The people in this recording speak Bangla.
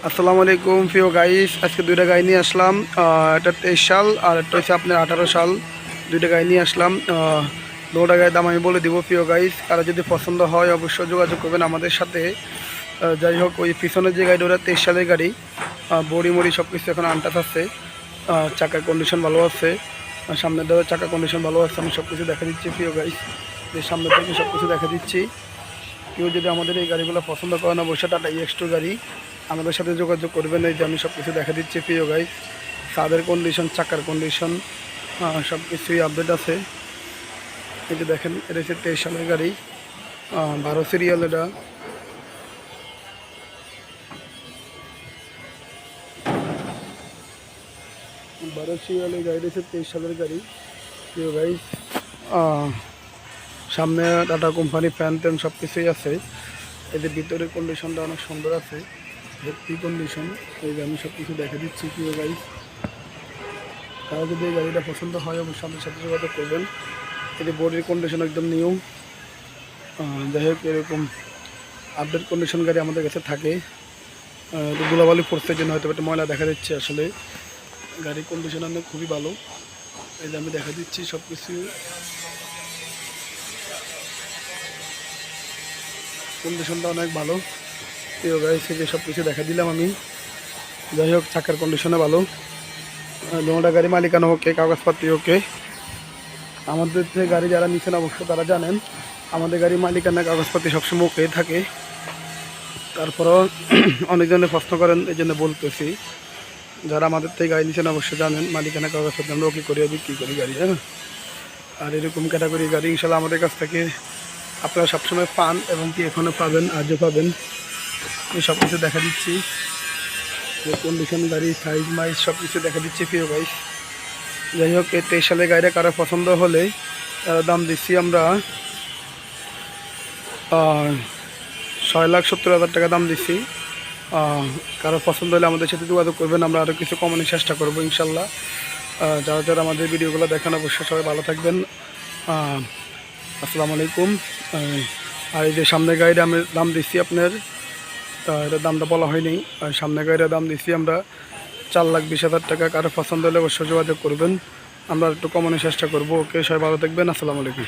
আসসালামু আলাইকুম প্রিয় গাইস, আজকে দুইটা গাই নিয়ে আসলাম। এটা 23 সাল আর একটা হচ্ছে আপনার 18 সাল। দুইটা গাই নিয়ে আসলাম। দুটো গায়ের দাম আমি বলে দিব প্রিয় গাইস। আর যদি পছন্দ হয় অবশ্যই যোগাযোগ করবেন আমাদের সাথে। যাই হোক, ওই পিছনের যে গাড়ি ওটা 23 সালের গাড়ি। বড়ি মড়ি সব কিছু এখন আনটাচ আছে। চাকার কন্ডিশন ভালো আছে, সামনের দিকে চাকার কন্ডিশন ভালো আছে। আমি সব কিছু দেখা দিচ্ছি প্রিয় গাইস, যে সামনের থেকে সব কিছু দেখা দিচ্ছি। কেউ যদি আমাদের এই গাড়িগুলো পছন্দ করেন অবশ্যই টাটা EX2 গাড়ি আমাদের সাথে যোগাযোগ করবেন। এই যে আমি সব কিছু দেখা দিচ্ছি প্রিয় গাইস, ছাদের কন্ডিশন, চাকার কন্ডিশন সব কিছুই আপডেট আছে। এই যে দেখেন, এটা হচ্ছে 23 সালের গাড়ি, 12 সিরিয়াল। এটা 12 সিরিয়ালের গাড়ি, হচ্ছে 23 সালের গাড়ি প্রিয় গাইস। সামনে টাটা কোম্পানি ফ্যান ট্যান সব কিছুই আছে। এই যে ভিতরের কন্ডিশনটা অনেক সুন্দর আছে, ভর্তি কন্ডিশন। এই যে আমি সব কিছু দেখা দিচ্ছি প্রিয় গাইস। তারা যদি এই গাড়িটা পছন্দ হয় অবশ্যই আমাদের সাথে যোগাযোগ করবেন। এই যে বডির কন্ডিশন একদম নিউ। যাই হোক, এরকম আপডেট কন্ডিশন গাড়ি আমাদের কাছে থাকে। ধুলাবালি পড়ছে জন্য হয়তো একটা ময়লা দেখা দিচ্ছে, আসলে গাড়ির কন্ডিশন অনেক খুবই ভালো। এই যে আমি দেখা দিচ্ছি সব কিছু, কন্ডিশনটা অনেক ভালো প্রিয় গাড়ি থেকে সব কিছু দেখা দিলাম আমি। যাই হোক, চাকার কন্ডিশনে ভালো, দুটা গাড়ি মালিকানা ওকে, কাগজপত্র ওকে। আমাদের যে গাড়ি যারা নিচ্ছেন অবশ্য তারা জানেন আমাদের গাড়ি মালিকানা কাগজপত্র সবসময় ওকে থাকে। তারপরও অনেকজনে প্রশ্ন করেন, এই জন্য বলতেছি। যারা আমাদের থেকে গাড়ি নিচ্ছেন অবশ্যই জানেন মালিকানা কাগজপত্র আমরা ওকে করে বিক্রি করি গাড়ি। হ্যাঁ, আর এরকম ক্যাটাগরি গাড়ি ইনশাল্লাহ আমাদের কাছ থেকে আপনারা সবসময় পান এবং কি এখনও পাবেন, আজও পাবেন। আমি সব কিছু দেখা দিচ্ছি, কন্ডিশন গাড়ি, সাইজ মাইজ সব কিছু দেখা দিচ্ছি প্রিয় গাইস। যাই হোক, এই 23 সালের গাড়িটা কারো পছন্দ হলে দাম দিচ্ছি আমরা 6,70,000 টাকা দাম দিচ্ছি। কারো পছন্দ হলে আমাদের সাথে যোগাযোগ করবেন, আমরা আরও কিছু কমানোর চেষ্টা করবো ইনশাল্লাহ। যারা যারা আমাদের ভিডিওগুলো দেখেন অবশ্যই সবাই ভালো থাকবেন। আসসালামু আলাইকুম। আর এই যে সামনের গাড়িটা আমি দাম দিচ্ছি আপনার, এটার দামটা বলা হয়নি। সামনের গাড়িটার দাম দিচ্ছি আমরা 4,20,000 টাকা। কারো পছন্দ হলে অবশ্যই যোগাযোগ করবেন, আমরা একটু কমানোর চেষ্টা করবো। ওকে, সবাই ভালো থাকবেন। আসসালামু আলাইকুম।